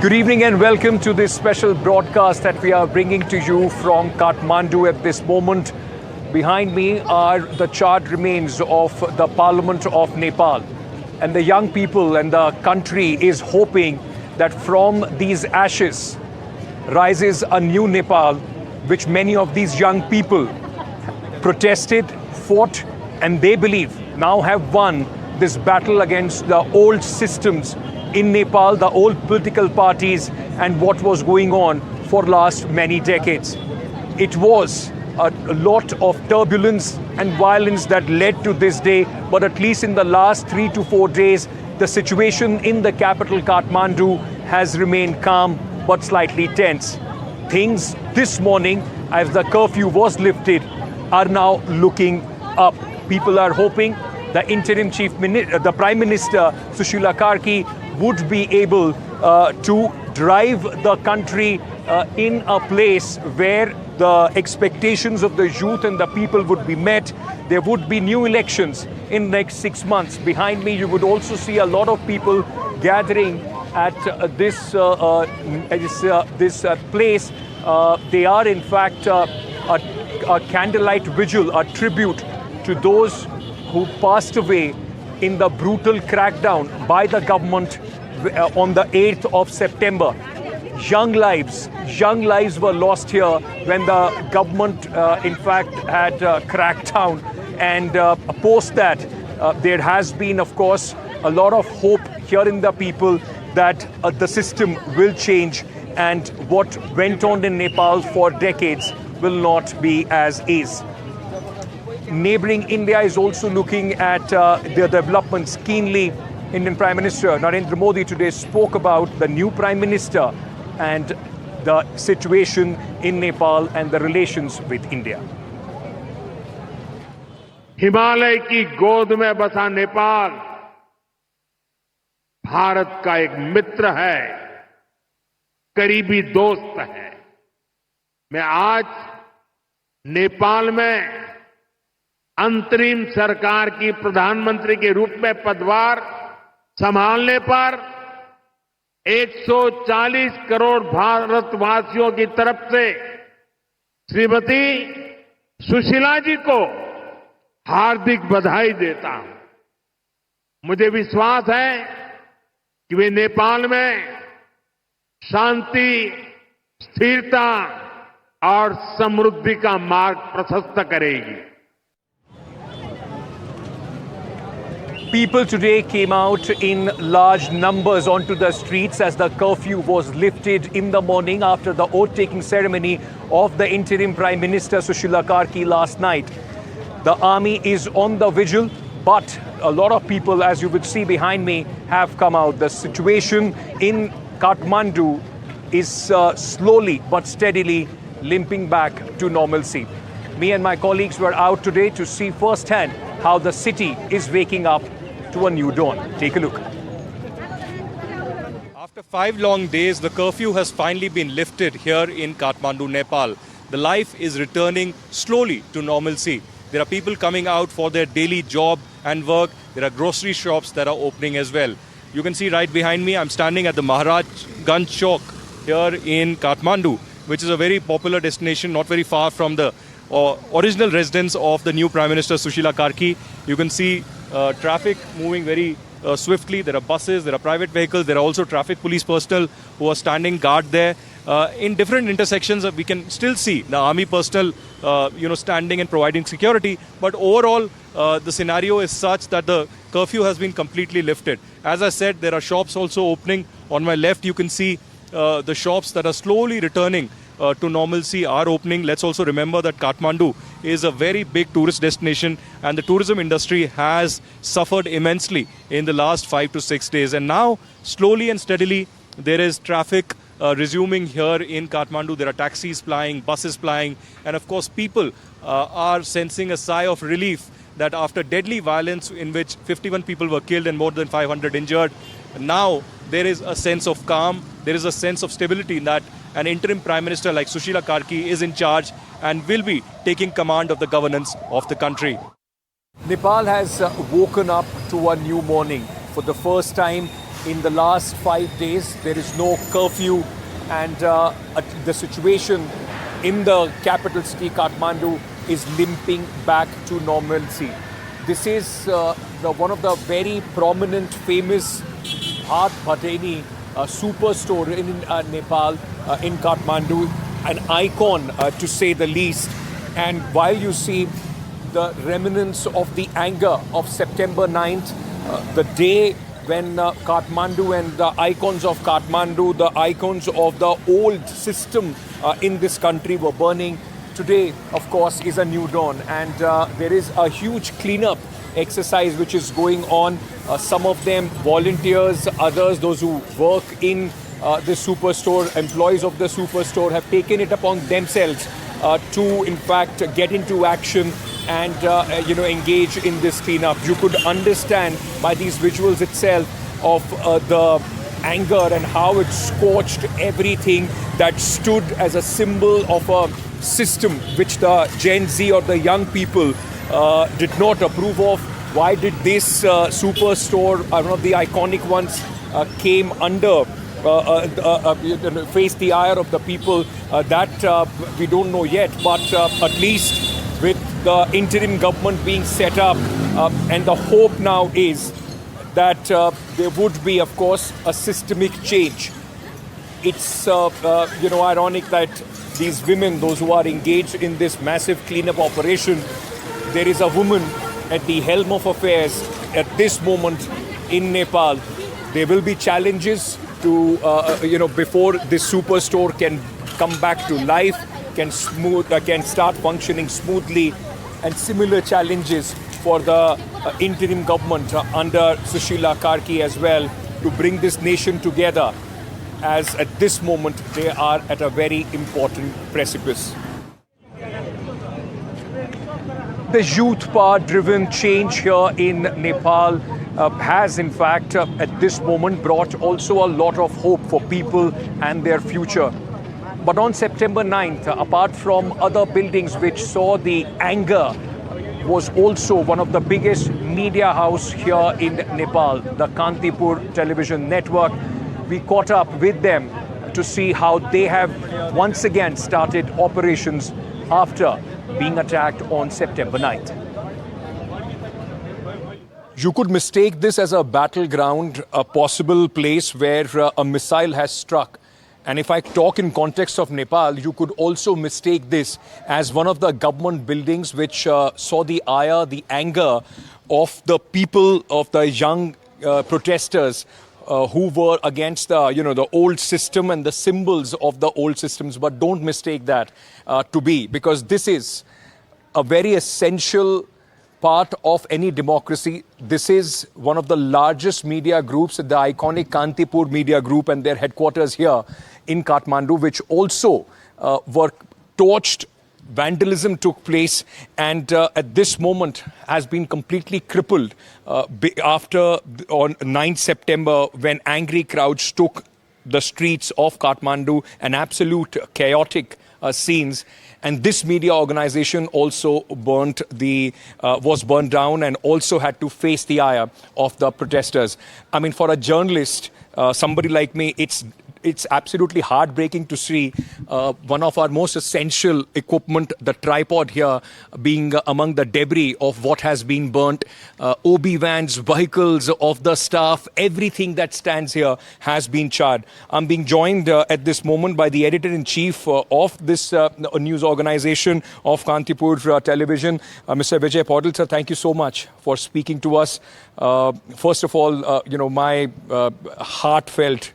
Good evening and welcome to this special broadcast that we are bringing to you from Kathmandu at this moment. Behind me are the charred remains of the Parliament of Nepal. And the young people and the country is hoping that from these ashes rises a new Nepal, which many of these young people protested, fought, and they believe now have won this battle against the old systems in Nepal, the old political parties, and what was going on for last many decades. It was a lot of turbulence and violence that led to this day, but at least in the last 3 to 4 days, the situation in the capital Kathmandu has remained calm but slightly tense. Things this morning, as the curfew was lifted, are now looking up. People are hoping the interim the Prime Minister, Sushila Karki, would be able to drive the country in a place where the expectations of the youth and the people would be met. There would be new elections in the next 6 months. Behind me, you would also see a lot of people gathering at this place. They are in fact a candlelight vigil, a tribute to those who passed away in the brutal crackdown by the government on the 8th of September. Young lives were lost here when the government in fact had cracked down, and post that there has been, of course, a lot of hope here in the people that the system will change and what went on in Nepal for decades will not be as is. Neighboring India is also looking at the developments keenly. Indian Prime Minister Narendra Modi today spoke about the new Prime Minister and the situation in Nepal and the relations with India. Himalaya की गोद में बसा नेपाल भारत का एक मित्र है, करीबी दोस्त है। मैं आज नेपाल में अंतरिम सरकार की प्रधानमंत्री के रूप में पदभार संभालने पर 140 करोड़ भारतवासियों की तरफ से श्रीमती सुशीला जी को हार्दिक बधाई देता हूं। मुझे विश्वास है कि वे नेपाल में शांति, स्थिरता और समृद्धि का मार्ग प्रशस्त करेगी। People today came out in large numbers onto the streets as the curfew was lifted in the morning after the oath-taking ceremony of the interim Prime Minister Sushila Karki last night. The army is on the vigil, but a lot of people, as you would see behind me, have come out. The situation in Kathmandu is slowly but steadily limping back to normalcy. Me and my colleagues were out today to see firsthand how the city is waking up to a new dawn. Take a look. After 5 long days, the curfew has finally been lifted here in Kathmandu, Nepal. The life is returning slowly to normalcy. There are people coming out for their daily job and work. There are grocery shops that are opening as well. You can see right behind me, I'm standing at the Maharajganj Chowk here in Kathmandu, which is a very popular destination not very far from the original residence of the new Prime Minister Sushila Karki. You can see traffic moving very swiftly. There are buses, there are private vehicles, there are also traffic police personnel who are standing guard there. In different intersections, we can still see the army personnel, standing and providing security. But overall, the scenario is such that the curfew has been completely lifted. As I said, there are shops also opening. On my left, you can see the shops that are slowly returning to normalcy are opening. Let's also remember that Kathmandu is a very big tourist destination and the tourism industry has suffered immensely in the last 5 to 6 days. And now, slowly and steadily, there is traffic resuming here in Kathmandu. There are taxis plying, buses plying, and of course people are sensing a sigh of relief that after deadly violence in which 51 people were killed and more than 500 injured, now there is a sense of calm, there is a sense of stability in that an interim Prime Minister like Sushila Karki is in charge and will be taking command of the governance of the country. Nepal has woken up to a new morning. For the first time in the last 5 days. There is no curfew, and the situation in the capital city, Kathmandu, is limping back to normalcy. This is one of the very prominent, famous Hath Bhateni superstore in Nepal, in Kathmandu, an icon to say the least. And while you see the remnants of the anger of September 9th, the day when Kathmandu and the icons of Kathmandu, the icons of the old system in this country were burning, today, of course, is a new dawn. And there is a huge cleanup exercise which is going on. Some of them volunteers, others, those who work in the superstore, employees of the superstore, have taken it upon themselves to, in fact, get into action and engage in this cleanup. You could understand by these visuals itself of the anger and how it scorched everything that stood as a symbol of a system which the Gen Z or the young people did not approve of. Why did this superstore, one of the iconic ones, came under, face the ire of the people? That we don't know yet, but at least with the interim government being set up, and the hope now is that there would be, of course, a systemic change. It's ironic that these women, those who are engaged in this massive cleanup operation, there is a woman at the helm of affairs at this moment in Nepal. There will be challenges to, before this superstore can come back to life, can start functioning smoothly, and similar challenges for the interim government under Sushila Karki as well, to bring this nation together, as at this moment they are at a very important precipice. The youth power-driven change here in Nepal has, in fact, at this moment brought also a lot of hope for people and their future. But on September 9th, apart from other buildings which saw the anger, was also one of the biggest media house here in Nepal, the Kantipur television network. We caught up with them to see how they have once again started operations after being attacked on September 9th. You could mistake this as a battleground, a possible place where a missile has struck. And if I talk in context of Nepal, you could also mistake this as one of the government buildings which saw the ire, the anger of the people, of the young protesters who were against the old system and the symbols of the old systems. But don't mistake that to be, because this is a very essential part of any democracy. This is one of the largest media groups, the iconic Kantipur media group, and their headquarters here in Kathmandu, which also were torched. Vandalism took place, and at this moment has been completely crippled after on 9th September, when angry crowds took the streets of Kathmandu, an absolute chaotic scenes. And this media organization also was burned down and also had to face the ire of the protesters. I mean, for a journalist, somebody like me, it's absolutely heartbreaking to see one of our most essential equipment, the tripod here, being among the debris of what has been burnt. OB vans, vehicles of the staff, everything that stands here has been charred. I'm being joined at this moment by the editor-in-chief of this news organization of Kantipur television, Mr. Vijay Paudel. Sir, thank you so much for speaking to us. First of all, my heartfelt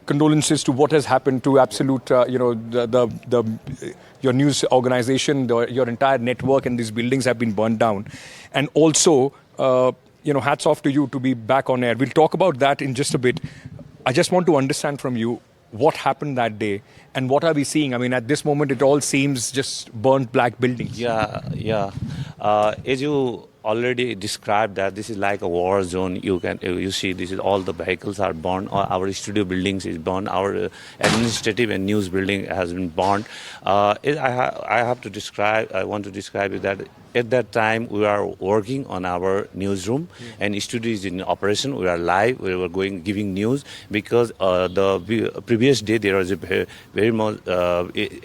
condolences to what has happened to absolute, your news organization, your entire network, and these buildings have been burned down. And also, hats off to you to be back on air. We'll talk about that in just a bit. I just want to understand from you what happened that day and what are we seeing? I mean, at this moment, it all seems just burnt black buildings. Yeah. As you already described that this is like a war zone. You see, this is all the vehicles are burned. Our studio buildings is burned. Our administrative and news building has been burned. I have to describe. I want to describe it that at that time we are working on our newsroom and studio is in operation. We are live. We were giving news because the previous day there was a very much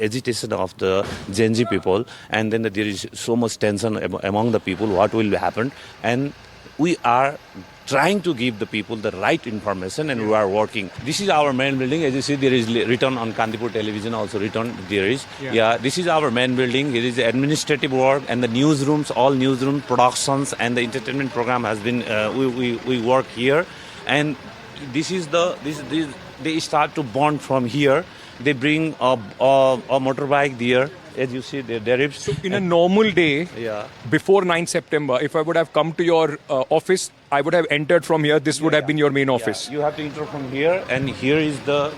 agitation of the Gen Z people, and then there is so much tension among the people. What will happen? And we are trying to give the people the right information, and we are working. This is our main building. As you see, there is written on Kantipur television also written there is. Yeah, this is our main building. It is administrative work and the newsrooms, all newsroom productions and the entertainment program has been, we work here. And this is they start to bond from here. They bring a motorbike there. As you see, there is. So in a normal day, before 9 September, if I would have come to your office, I would have entered from here. This would have been your main office. You have to enter from here, and here is the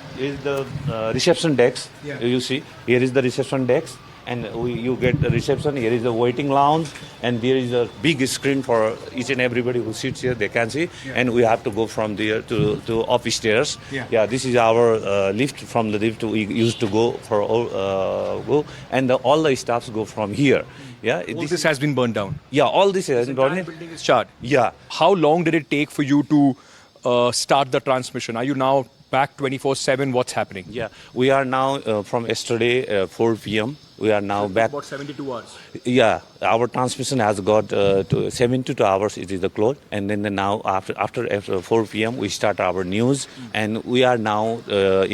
reception desk. You see, here is the reception desk, and you get the reception. Here is the waiting lounge, and there is a big screen for each and everybody who sits here. They can see, and we have to go from there to upstairs. This is our lift. From the lift we used to go for and all the staffs go from here. All this has been burned down. All this has been burned. The building is charred. Yeah. How long did it take for you to start the transmission? Are you now back 24/7? What's happening? We are now from yesterday 4 p.m. We are now back. About 72 hours. Our transmission has got to 72 hours. It is the close, and then now after 4 p.m. we start our news, and we are now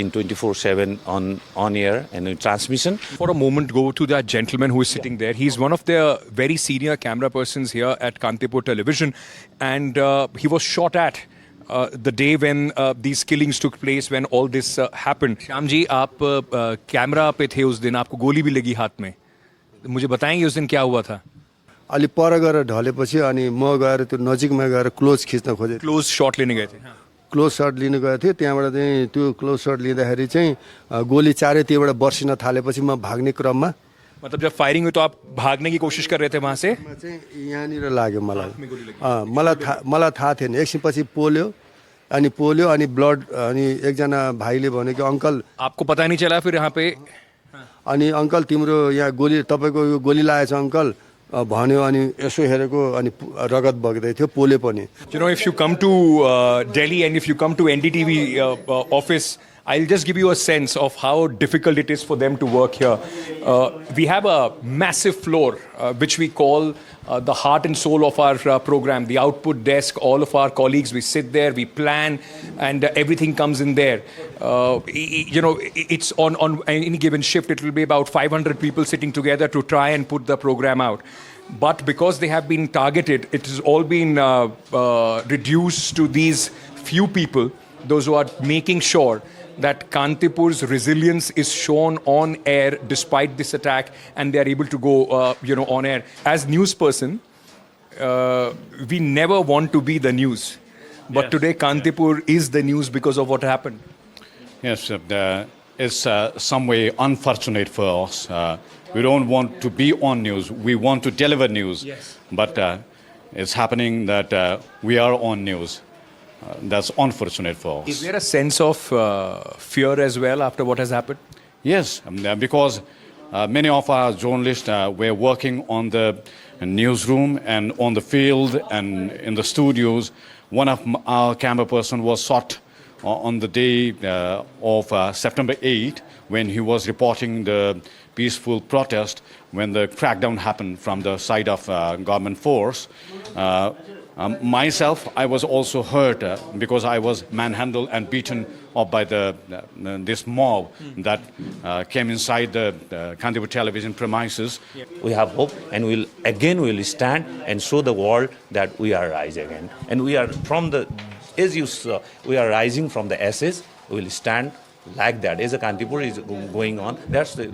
in 24/7 on air and in transmission. For a moment, go to that gentleman who is sitting there. He's one of the very senior camera persons here at Kantipur Television, and he was shot at. The day when these killings took place, when all this happened. Shyam ji, आप camera पे थे उस दिन, आपको गोली भी लगी हाथ में. मुझे बताएंगे उस दिन क्या हुआ था? अलि पर गएर ढलेपछि अनि म गएर त्यो नजिकमा गएर क्लोज खिच्न खोजे. क्लोज शॉट लेने गए थे. क्लोज शट लिन गएको थिएँ. त्यहाँबाट चाहिँ त्यो क्लोज शट लिँदाखेरि चाहिँ गोली चारैतिरबाट बर्सिन थालेपछि म भाग्ने क्रममा, मतलब जब फायरिंग हुई तो आप भागने की कोशिश कर रहे थे वहां से? यहाँनिर लाग्यो मलाई. मलाई थाहा थिएन. एकछिनपछि पोल्यो अनि ब्लड, अनि एकजना भाइले भन्यो कि अङ्कल, आपको पता नहीं चला फिर यहाँ पे? अनि अङ्कल तिम्रो यहाँ गोली, तपाईँको यो गोली लागेछ अङ्कल भन्यो. अनि यसो हेरेको अनि रगत बग्दै थियो. पोले पनि. You know, if you come to Delhi and if you come to NDTV office, I'll just give you a sense of how difficult it is for them to work here. We have a massive floor, which we call the heart and soul of our program, the output desk. All of our colleagues, we sit there, we plan, and everything comes in there. You know, it's on any given shift, it will be about 500 people sitting together to try and put the program out. But because they have been targeted, it has all been reduced to these few people, those who are making sure that Kantipur's resilience is shown on air despite this attack, and they are able to go, on air. As news person, we never want to be the news, but today Kantipur is the news because of what happened. Yes, it's some way unfortunate for us. We don't want to be on news. We want to deliver news, but it's happening that we are on news. That's unfortunate for us. Is there a sense of fear as well after what has happened? Yes, because many of our journalists were working on the newsroom and on the field and in the studios. One of our camera person was shot on the day of September 8 when he was reporting the peaceful protest when the crackdown happened from the side of government force. Myself, I was also hurt because I was manhandled and beaten up by this mob that came inside the Kantipur television premises. We have hope, and we'll stand and show the world that we are rising again. And we are as you saw, we are rising from the ashes. We will stand like that. As a Kantipur is going on,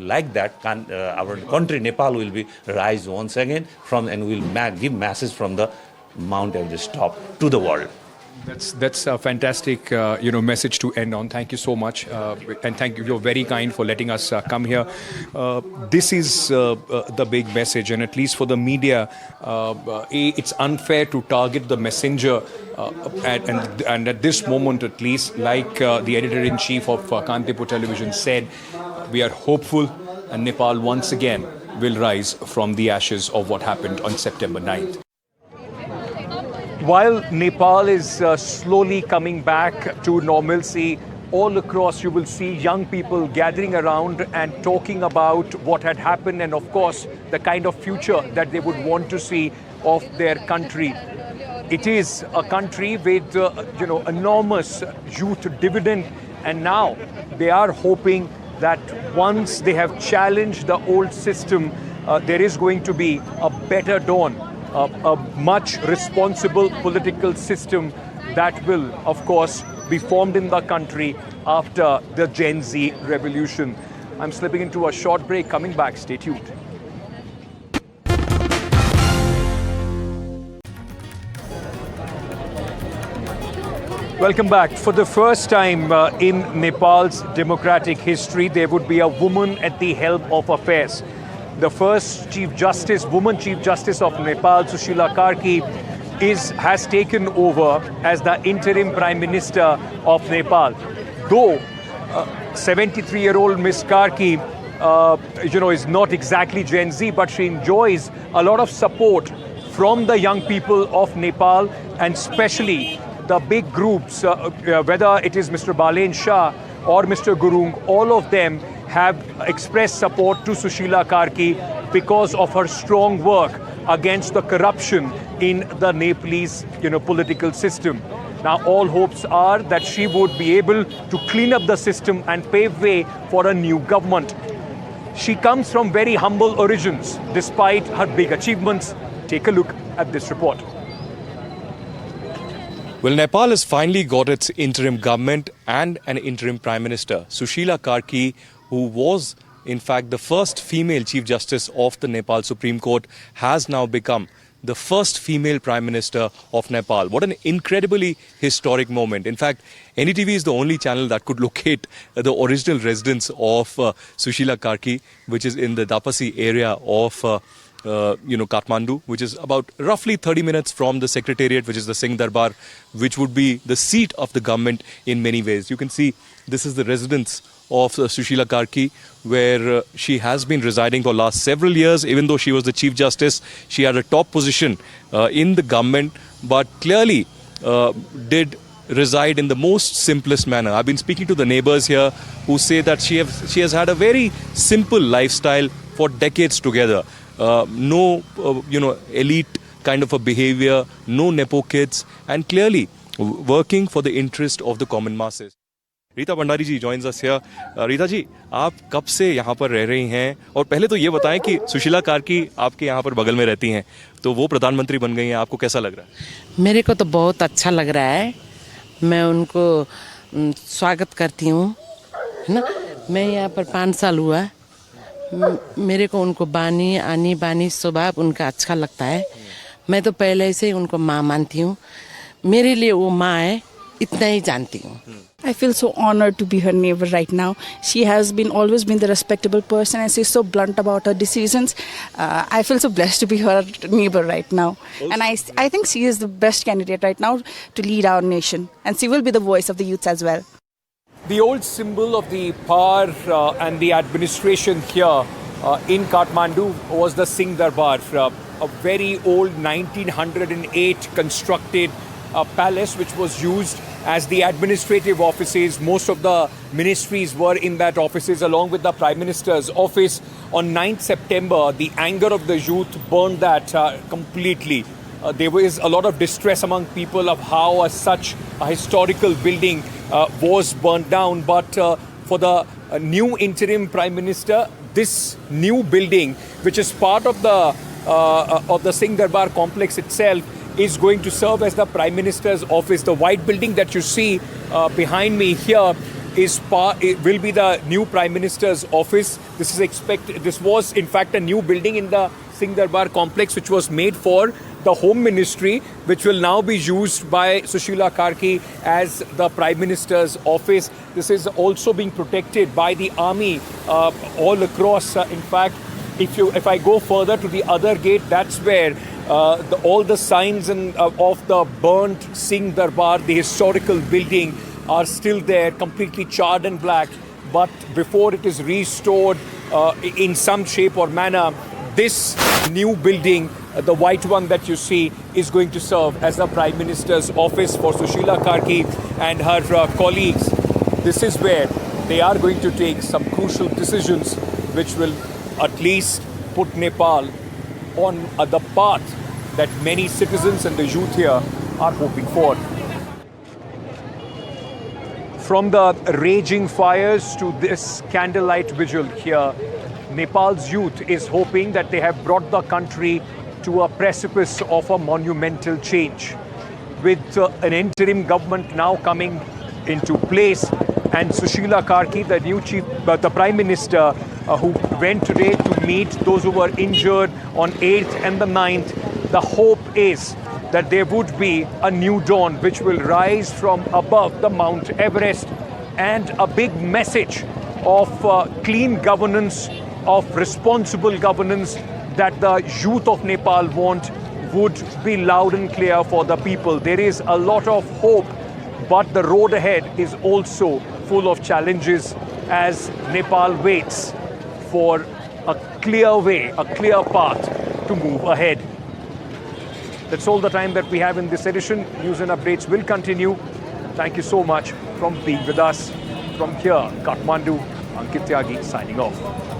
like that. Our country, Nepal, will be rise once again and we'll give masses from the Mount Everest top to the world. That's a fantastic, message to end on. Thank you so much, and thank you. You're very kind for letting us come here. This is the big message, and at least for the media, it's unfair to target the messenger. And at this moment, at least, like the editor-in-chief of Kantipur Television said, we are hopeful, and Nepal once again will rise from the ashes of what happened on September 9th. While Nepal is slowly coming back to normalcy, all across you will see young people gathering around and talking about what had happened and, of course, the kind of future that they would want to see of their country. It is a country with, enormous youth dividend, and now they are hoping that once they have challenged the old system, there is going to be a better dawn. A much responsible political system that will, of course, be formed in the country after the Gen Z revolution. I'm slipping into a short break. Coming back, stay tuned. Welcome back. For the first time in Nepal's democratic history, there would be a woman at the helm of affairs. The first woman Chief Justice of Nepal, Sushila Karki, has taken over as the interim Prime Minister of Nepal. Though 73-year-old Ms. Karki, is not exactly Gen Z, but she enjoys a lot of support from the young people of Nepal, and especially the big groups, whether it is Mr. Balen Shah or Mr. Gurung, all of them have expressed support to Sushila Karki because of her strong work against the corruption in the Nepalese, political system. Now, all hopes are that she would be able to clean up the system and pave way for a new government. She comes from very humble origins, despite her big achievements. Take a look at this report. Well, Nepal has finally got its interim government and an interim Prime Minister. Sushila Karki, who was in fact the first female Chief Justice of the Nepal Supreme Court, has now become the first female Prime Minister of Nepal. What an incredibly historic moment. In fact, NDTV is the only channel that could locate the original residence of Sushila Karki, which is in the Dapasi area of Kathmandu, which is about roughly 30 minutes from the Secretariat, which is the Singh Darbar, which would be the seat of the government in many ways. You can see this is the residence of Sushila Karki, where she has been residing for last several years. Even though she was the Chief Justice, she had a top position in the government, but clearly did reside in the most simplest manner. I've been speaking to the neighbors here who say that she has had a very simple lifestyle for decades together. No elite kind of a behavior, no nepo kids, and clearly working for the interest of the common masses. Rita Bhandari ji joins us here. Rita ji, आप कब से यहाँ पर रह रही हैं? और पहले तो ये बताएं कि सुशीला कार्की आपके यहाँ पर बगल में रहती हैं, तो वो प्रधानमंत्री बन गई हैं, आपको कैसा लग रहा है? मेरे को तो बहुत अच्छा लग रहा है. मैं उनको स्वागत करती हूँ, है ना. मैं यहाँ पर 5 साल हुआ. मेरे को उनको बानी स्वभाव उनका अच्छा लगता है. मैं तो पहले से ही उनको माँ मानती हूँ. मेरे लिए वो माँ है, इतना ही जानती हूँ. I feel so honored to be her neighbor right now. She has always been the respectable person, and she's so blunt about her decisions. I feel so blessed to be her neighbor right now. And I think she is the best candidate right now to lead our nation. And she will be the voice of the youth as well. The old symbol of the power and the administration here in Kathmandu was the Singh Darbar, a very old 1908 constructed palace which was used as the administrative offices. Most of the ministries were in that offices along with the Prime Minister's office. On 9th September, the anger of the youth burned that completely. There was a lot of distress among people of how such a historical building was burnt down. But for the new interim Prime Minister, this new building, which is part of the Singh Darbar complex itself, is going to serve as the Prime Minister's office. The white building that you see behind me here will be the new Prime Minister's office. This was in fact a new building in the Singh Darbar complex, which was made for the Home Ministry, which will now be used by Sushila Karki as the Prime Minister's office. This is also being protected by the army all across. In fact, if I go further to the other gate, that's where all the signs of the burnt Singh Darbar, the historical building, are still there, completely charred and black. But before it is restored in some shape or manner, this new building, the white one that you see, is going to serve as the Prime Minister's office for Sushila Karki and her colleagues. This is where they are going to take some crucial decisions which will at least put Nepal on the path that many citizens and the youth here are hoping for. From the raging fires to this candlelight vigil here, Nepal's youth is hoping that they have brought the country to a precipice of a monumental change. With an interim government now coming into place, and Sushila Karki, the new the Prime Minister, who went today to meet those who were injured on 8th and the 9th, the hope is that there would be a new dawn which will rise from above the Mount Everest, and a big message of clean governance, of responsible governance that the youth of Nepal want would be loud and clear for the people. There is a lot of hope, but the road ahead is also full of challenges as Nepal waits for a clear way, a clear path to move ahead. That's all the time that we have in this edition. News and updates will continue. Thank you so much for being with us. From here, Kathmandu, Ankit Tyagi signing off.